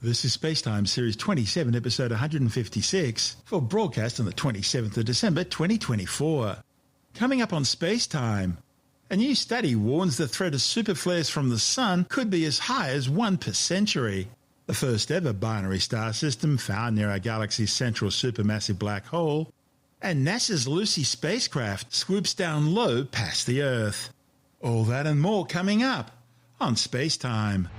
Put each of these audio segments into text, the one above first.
This is Spacetime Series 27, episode 156, for broadcast on the 27th of December 2024. Coming up on Spacetime, a new study warns the threat of superflares from the Sun could be as high as 1 per century. The first ever binary star system found near our galaxy's central supermassive black hole, and NASA's Lucy spacecraft swoops down low past the Earth. All that and more coming up on Spacetime.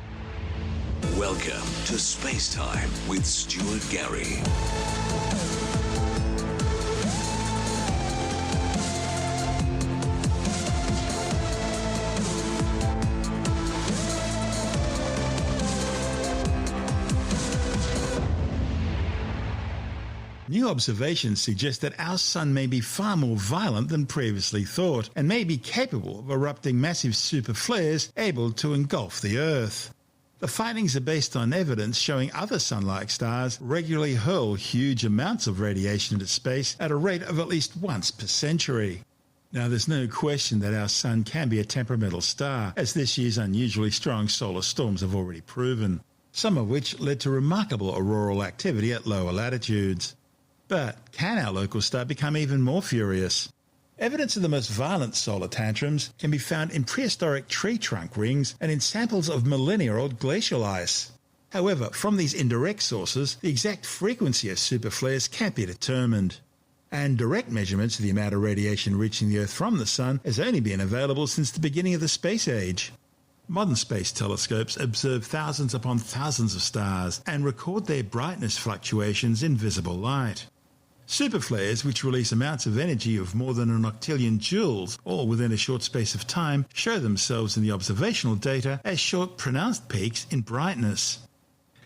Welcome to Spacetime with Stuart Gary. New observations suggest that our Sun may be far more violent than previously thought, and may be capable of erupting massive superflares able to engulf the Earth. The findings are based on evidence showing other Sun-like stars regularly hurl huge amounts of radiation into space at a rate of at least once per century. Now, there's no question that our Sun can be a temperamental star, as this year's unusually strong solar storms have already proven, some of which led to remarkable auroral activity at lower latitudes. But can our local star become even more furious? Evidence of the most violent solar tantrums can be found in prehistoric tree trunk rings and in samples of millennia-old glacial ice. However, from these indirect sources, the exact frequency of superflares can't be determined. And direct measurements of the amount of radiation reaching the Earth from the Sun has only been available since the beginning of the space age. Modern space telescopes observe thousands upon thousands of stars and record their brightness fluctuations in visible light. Superflares, which release amounts of energy of more than an octillion joules, all within a short space of time, show themselves in the observational data as short, pronounced peaks in brightness.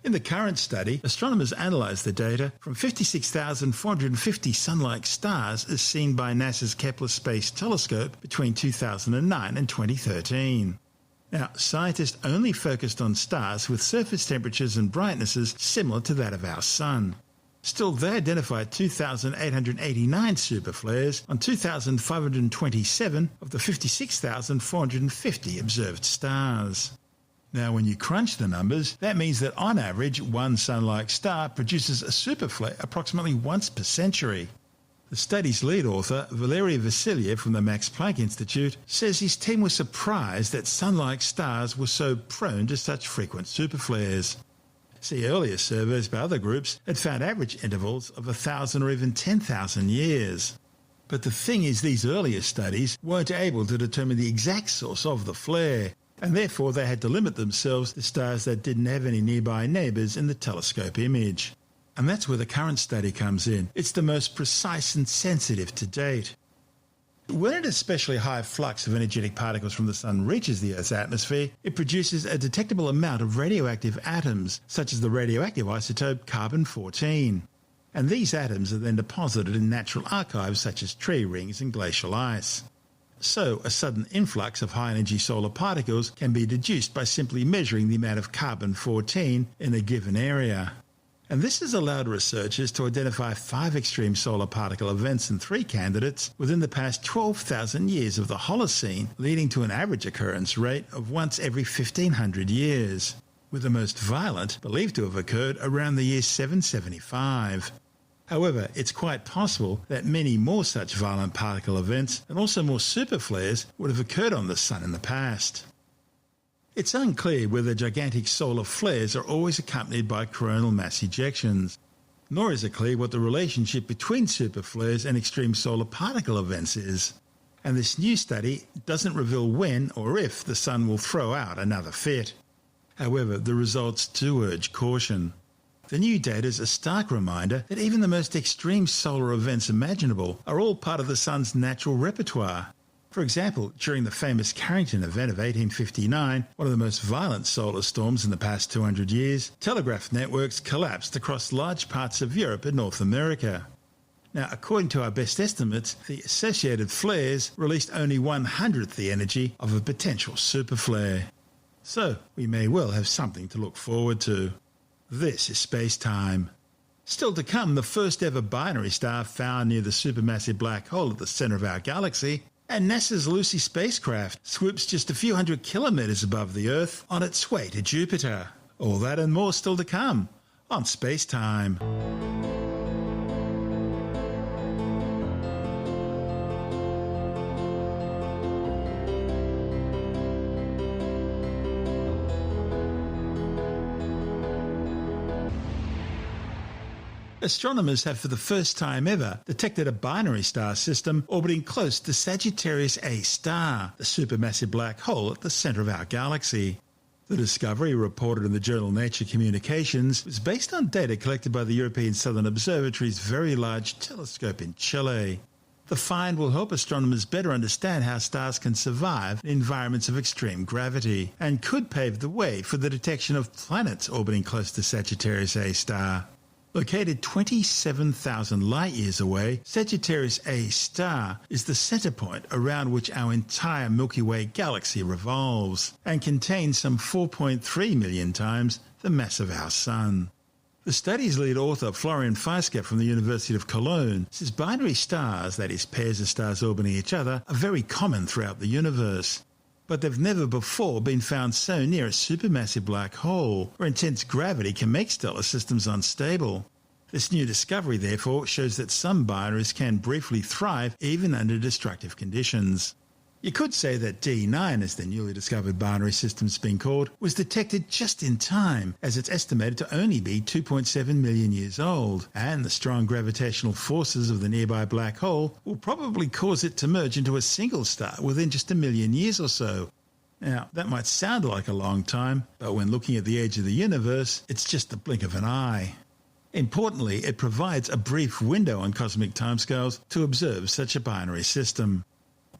In the current study, astronomers analysed the data from 56,450 Sun-like stars as seen by NASA's Kepler Space Telescope between 2009 and 2013. Now, scientists only focused on stars with surface temperatures and brightnesses similar to that of our Sun. Still, they identified 2,889 superflares on 2,527 of the 56,450 observed stars. Now, when you crunch the numbers, that means that on average, one Sun-like star produces a superflare approximately once per century. The study's lead author, Valery Vasiliev from the Max Planck Institute, says his team was surprised that Sun-like stars were so prone to such frequent superflares. See, earlier surveys by other groups had found average intervals of 1,000 or even 10,000 years. But the thing is, these earlier studies weren't able to determine the exact source of the flare, and therefore they had to limit themselves to stars that didn't have any nearby neighbours in the telescope image. And that's where the current study comes in. It's the most precise and sensitive to date. When an especially high flux of energetic particles from the Sun reaches the Earth's atmosphere, it produces a detectable amount of radioactive atoms, such as the radioactive isotope carbon-14. And these atoms are then deposited in natural archives such as tree rings and glacial ice. So, a sudden influx of high-energy solar particles can be deduced by simply measuring the amount of carbon-14 in a given area. And this has allowed researchers to identify 5 extreme solar particle events and 3 candidates within the past 12,000 years of the Holocene, leading to an average occurrence rate of once every 1,500 years, with the most violent believed to have occurred around the year 775. However, it's quite possible that many more such violent particle events and also more superflares would have occurred on the Sun in the past. It's unclear whether gigantic solar flares are always accompanied by coronal mass ejections, nor is it clear what the relationship between superflares and extreme solar particle events is. And this new study doesn't reveal when or if the Sun will throw out another fit. However, the results do urge caution. The new data is a stark reminder that even the most extreme solar events imaginable are all part of the Sun's natural repertoire. For example, during the famous Carrington event of 1859, one of the most violent solar storms in the past 200 years, telegraph networks collapsed across large parts of Europe and North America. Now, according to our best estimates, the associated flares released only 1/100th the energy of a potential superflare. So, we may well have something to look forward to. This is Spacetime. Still to come, the first ever binary star found near the supermassive black hole at the centre of our galaxy, and NASA's Lucy spacecraft swoops just a few hundred kilometres above the Earth on its way to Jupiter. All that and more still to come on Spacetime. Astronomers have for the first time ever detected a binary star system orbiting close to Sagittarius A star, the supermassive black hole at the centre of our galaxy. The discovery, reported in the journal Nature Communications, was based on data collected by the European Southern Observatory's Very Large Telescope in Chile. The find will help astronomers better understand how stars can survive in environments of extreme gravity, and could pave the way for the detection of planets orbiting close to Sagittarius A star. Located 27,000 light-years away, Sagittarius A star is the centre point around which our entire Milky Way galaxy revolves, and contains some 4.3 million times the mass of our Sun. The study's lead author, Florian Feisker from the University of Cologne, says binary stars, that is, pairs of stars orbiting each other, are very common throughout the universe. But they've never before been found so near a supermassive black hole, where intense gravity can make stellar systems unstable. This new discovery, therefore, shows that some binaries can briefly thrive even under destructive conditions. You could say that D9, as the newly discovered binary system's been called, was detected just in time, as it's estimated to only be 2.7 million years old, and the strong gravitational forces of the nearby black hole will probably cause it to merge into a single star within just a million years or so. Now, that might sound like a long time, but when looking at the age of the universe, it's just the blink of an eye. Importantly, it provides a brief window on cosmic timescales to observe such a binary system.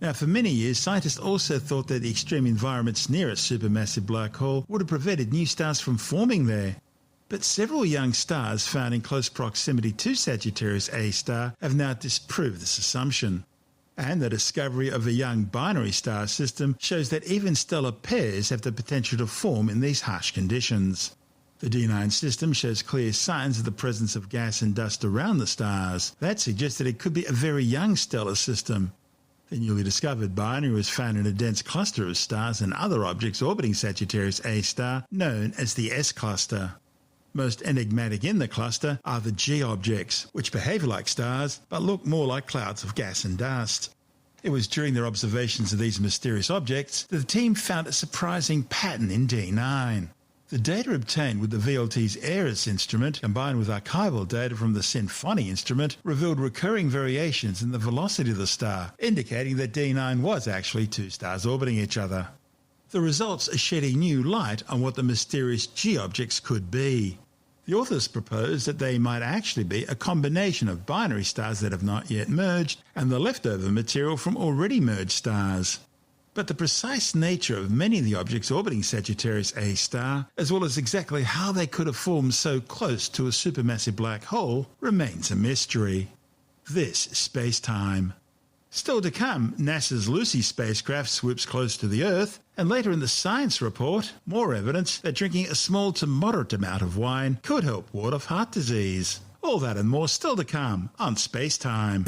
Now, for many years, scientists also thought that the extreme environments near a supermassive black hole would have prevented new stars from forming there. But several young stars found in close proximity to Sagittarius A star have now disproved this assumption. And the discovery of a young binary star system shows that even stellar pairs have the potential to form in these harsh conditions. The D9 system shows clear signs of the presence of gas and dust around the stars. That suggests that it could be a very young stellar system. The newly discovered binary was found in a dense cluster of stars and other objects orbiting Sagittarius A star, known as the S cluster. Most enigmatic in the cluster are the G objects, which behave like stars but look more like clouds of gas and dust. It was during their observations of these mysterious objects that the team found a surprising pattern in D9. The data obtained with the VLT's ERAS instrument, combined with archival data from the Symphony instrument, revealed recurring variations in the velocity of the star, indicating that D9 was actually two stars orbiting each other. The results are shedding new light on what the mysterious G objects could be. The authors propose that they might actually be a combination of binary stars that have not yet merged and the leftover material from already merged stars. But the precise nature of many of the objects orbiting Sagittarius A star, as well as exactly how they could have formed so close to a supermassive black hole, remains a mystery. This is Spacetime. Still to come, NASA's Lucy spacecraft swoops close to the Earth, and later in the science report, more evidence that drinking a small to moderate amount of wine could help ward off heart disease. All that and more still to come on Spacetime.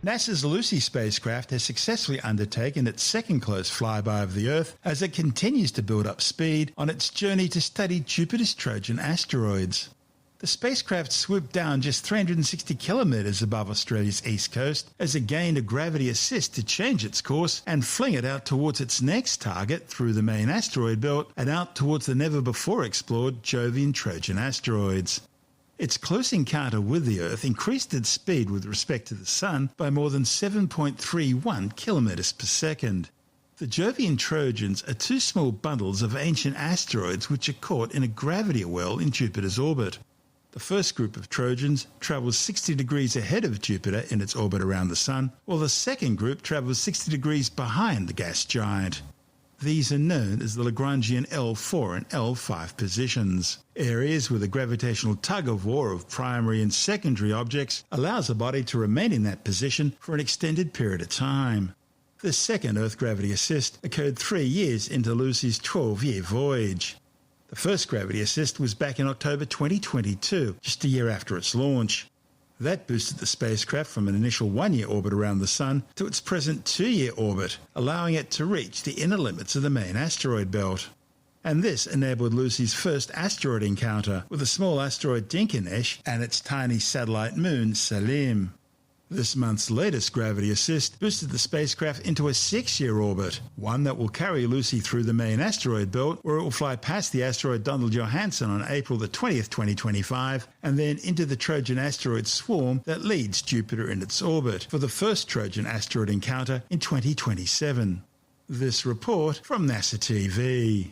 NASA's Lucy spacecraft has successfully undertaken its second close flyby of the Earth as it continues to build up speed on its journey to study Jupiter's Trojan asteroids. The spacecraft swooped down just 360 kilometres above Australia's east coast as it gained a gravity assist to change its course and fling it out towards its next target through the main asteroid belt and out towards the never-before-explored Jovian Trojan asteroids. Its close encounter with the Earth increased its speed with respect to the Sun by more than 7.31 kilometres per second. The Jovian Trojans are two small bundles of ancient asteroids which are caught in a gravity well in Jupiter's orbit. The first group of Trojans travels 60 degrees ahead of Jupiter in its orbit around the Sun, while the second group travels 60 degrees behind the gas giant. These are known as the Lagrangian L4 and L5 positions. Areas where the gravitational tug-of-war of primary and secondary objects allows a body to remain in that position for an extended period of time. The second Earth gravity assist occurred 3 years into Lucy's 12-year voyage. The The first gravity assist was back in October 2022, just a year after its launch. That boosted the spacecraft from an initial 1-year orbit around the Sun to its present 2-year orbit, allowing it to reach the inner limits of the main asteroid belt. And this enabled Lucy's first asteroid encounter with the small asteroid Dinkinesh and its tiny satellite moon Salim. This month's latest gravity assist boosted the spacecraft into a 6-year orbit, one that will carry Lucy through the main asteroid belt, where it will fly past the asteroid Donald Johanson on April the 20th, 2025, and then into the Trojan asteroid swarm that leads Jupiter in its orbit for the first Trojan asteroid encounter in 2027. This report from NASA TV.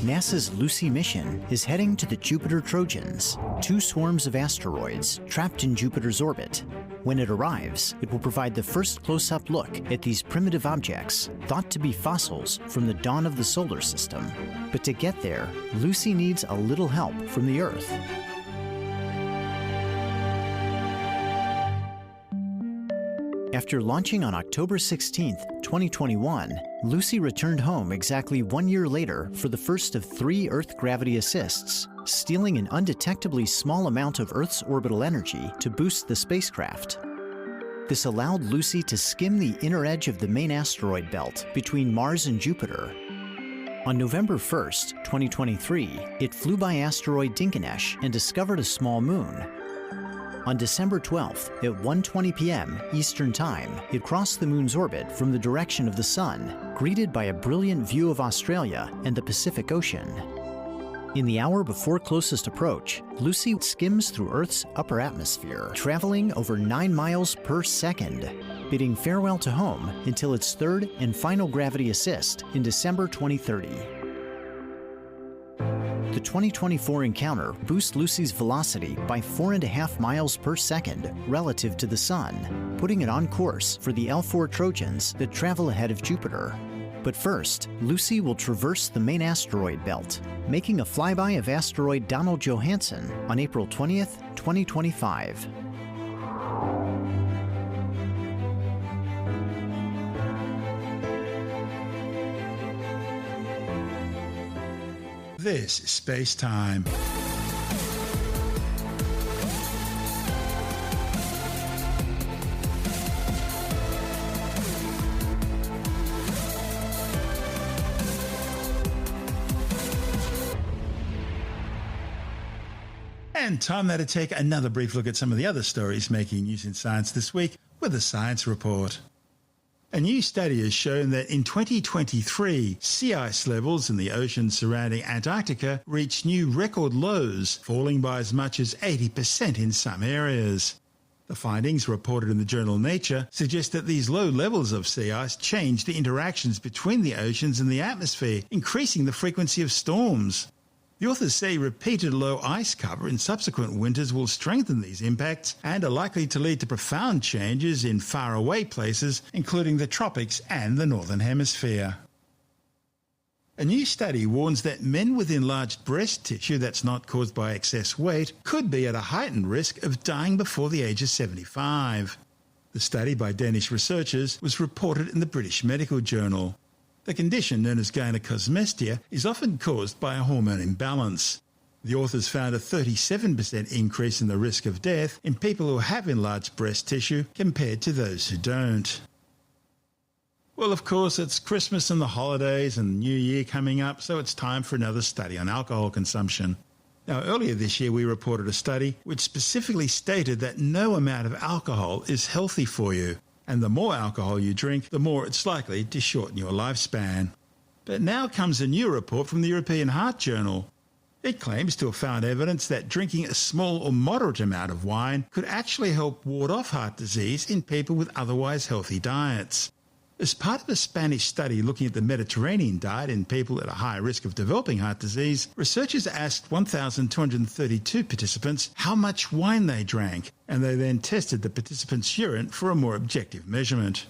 NASA's Lucy mission is heading to the Jupiter Trojans, 2 swarms of asteroids trapped in Jupiter's orbit. When it arrives, it will provide the first close-up look at these primitive objects, thought to be fossils from the dawn of the solar system. But to get there, Lucy needs a little help from the Earth. After launching on October 16, 2021, Lucy returned home exactly 1 year later for the first of 3 Earth gravity assists, stealing an undetectably small amount of Earth's orbital energy to boost the spacecraft. This allowed Lucy to skim the inner edge of the main asteroid belt between Mars and Jupiter. On November 1, 2023, it flew by asteroid Dinkinesh and discovered a small moon. On December 12th, at 1:20 p.m. Eastern Time, it crossed the moon's orbit from the direction of the Sun, greeted by a brilliant view of Australia and the Pacific Ocean. In the hour before closest approach, Lucy skims through Earth's upper atmosphere, traveling over 9 miles per second, bidding farewell to home until its third and final gravity assist in December 2030. The 2024 encounter boosts Lucy's velocity by 4.5 miles per second relative to the Sun, putting it on course for the L4 Trojans that travel ahead of Jupiter. But first, Lucy will traverse the main asteroid belt, making a flyby of asteroid Donald Johanson on April 20th, 2025. This is Spacetime. And time now to take another brief look at some of the other stories making news in science this week with a Science Report. A new study has shown that in 2023, sea ice levels in the oceans surrounding Antarctica reached new record lows, falling by as much as 80% in some areas. The findings, reported in the journal Nature, suggest that these low levels of sea ice change the interactions between the oceans and the atmosphere, increasing the frequency of storms. The authors say repeated low ice cover in subsequent winters will strengthen these impacts and are likely to lead to profound changes in faraway places, including the tropics and the Northern Hemisphere. A new study warns that men with enlarged breast tissue that's not caused by excess weight could be at a heightened risk of dying before the age of 75. The study by Danish researchers was reported in the British Medical Journal. The condition, known as gynecomastia, is often caused by a hormone imbalance. The authors found a 37% increase in the risk of death in people who have enlarged breast tissue compared to those who don't. Well, of course, it's Christmas and the holidays and New Year coming up, so it's time for another study on alcohol consumption. Now, earlier this year we reported a study which specifically stated that no amount of alcohol is healthy for you. And the more alcohol you drink, the more it's likely to shorten your lifespan. But now comes a new report from the European Heart Journal. It claims to have found evidence that drinking a small or moderate amount of wine could actually help ward off heart disease in people with otherwise healthy diets. As part of a Spanish study looking at the Mediterranean diet in people at a high risk of developing heart disease, researchers asked 1,232 participants how much wine they drank, and they then tested the participants' urine for a more objective measurement.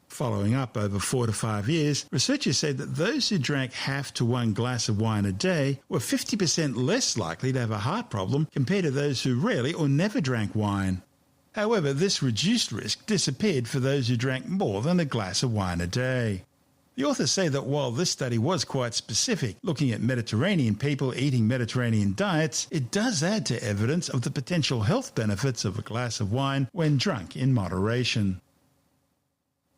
Following up over 4 to 5 years, researchers said that those who drank half to 1 glass of wine a day were 50% less likely to have a heart problem compared to those who rarely or never drank wine. However, this reduced risk disappeared for those who drank more than a glass of wine a day. The The authors say that while this study was quite specific, looking at Mediterranean people eating Mediterranean diets, it does add to evidence of the potential health benefits of a glass of wine when drunk in moderation.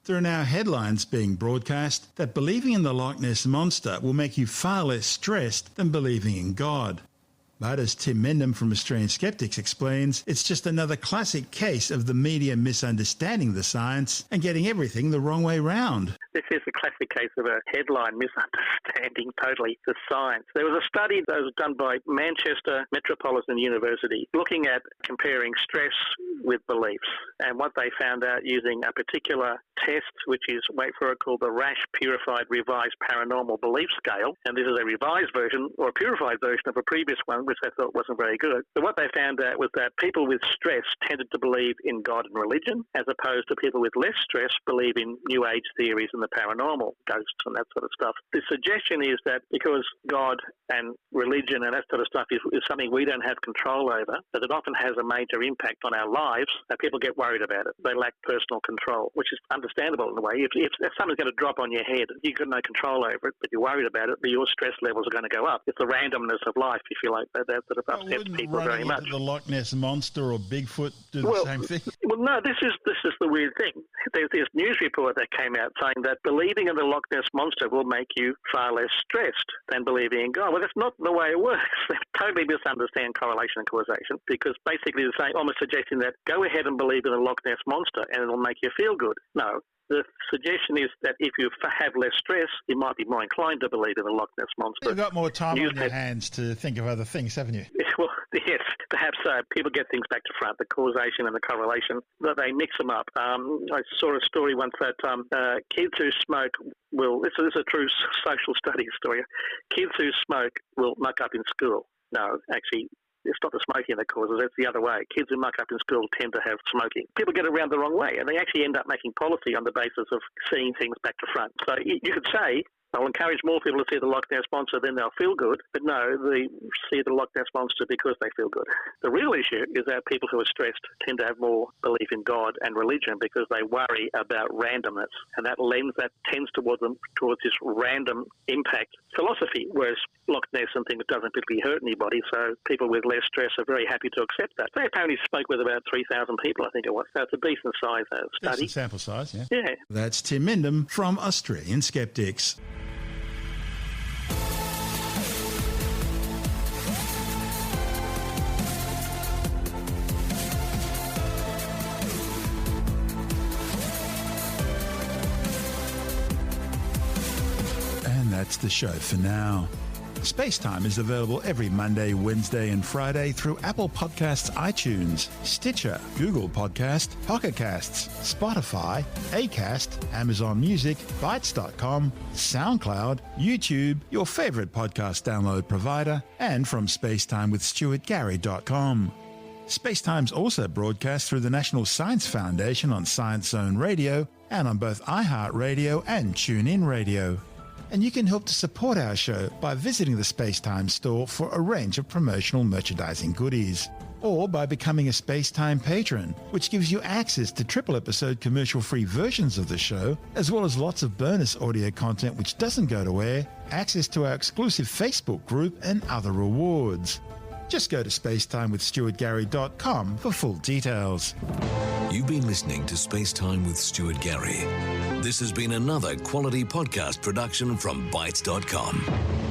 There are now headlines being broadcast that believing in the Loch Ness Monster will make you far less stressed than believing in God. But as Tim Mendham from Australian Skeptics explains, it's just another classic case of the media misunderstanding the science and getting everything the wrong way round. This is a classic case of a headline misunderstanding totally the science. There was a study that was done by Manchester Metropolitan University looking at comparing stress with beliefs. And what they found out using a particular test, which is, wait for it, called the RASH Purified Revised Paranormal Belief Scale. And this is a revised version or a purified version of a previous one, which they thought wasn't very good. But what they found out was that people with stress tended to believe in God and religion, as opposed to people with less stress believe in New Age theories and the paranormal, ghosts and that sort of stuff. The suggestion is that because God and religion and that sort of stuff is something we don't have control over, that it often has a major impact on our lives, that people get worried about it. They lack personal control, which is understandable in a way. If something's going to drop on your head, you've got no control over it, but you're worried about it, but your stress levels are going to go up. It's the randomness of life, if you like, that sort of upsets people very much. The Loch Ness Monster or Bigfoot do the same thing? Well, no, this is the weird thing. There's this news report that came out saying that believing in the Loch Ness Monster will make you far less stressed than believing in God. Well, that's not the way it works. They totally misunderstand correlation and causation, because basically they're saying, almost suggesting that go ahead and believe in the Loch Ness Monster and it'll make you feel good. No. The suggestion is that if you have less stress, you might be more inclined to believe in the Loch Ness Monster. You've got more time on your hands to think of other things, haven't you? Well, yes, perhaps so. People get things back to front, the causation and the correlation, but they mix them up. I saw a story once that kids who smoke this is a true social studies story. Kids who smoke will muck up in school. No, actually, it's not the smoking that causes it, it's the other way. Kids who muck up in school tend to have smoking. People get around the wrong way, and they actually end up making policy on the basis of seeing things back to front. So you could say, I'll encourage more people to see the Loch Ness Monster, then they'll feel good. But no, they see the Loch Ness Monster because they feel good. The real issue is that people who are stressed tend to have more belief in God and religion because they worry about randomness. And that tends towards this random impact philosophy, whereas Loch Ness and things doesn't particularly hurt anybody, so people with less stress are very happy to accept that. They apparently spoke with about 3,000 people, I think it was. So it's a decent size study. Decent sample size, yeah. Yeah. That's Tim Mendham from Australian Skeptics. That's the show for now. Spacetime is available every Monday, Wednesday and Friday through Apple Podcasts, iTunes, Stitcher, Google Podcast, Pocket Casts, Spotify, Acast, Amazon Music, Bytes.com, SoundCloud, YouTube, your favourite podcast download provider, and from spacetimewithstuartgary.com. Spacetime's also broadcast through the National Science Foundation on Science Zone Radio and on both iHeartRadio and TuneIn Radio. And you can help to support our show by visiting the Spacetime store for a range of promotional merchandising goodies, or by becoming a Spacetime patron, which gives you access to triple episode commercial-free versions of the show, as well as lots of bonus audio content which doesn't go to air, access to our exclusive Facebook group, and other rewards. Just go to spacetimewithstuartgary.com for full details. You've been listening to Spacetime with Stuart Gary. This has been another quality podcast production from Bytes.com.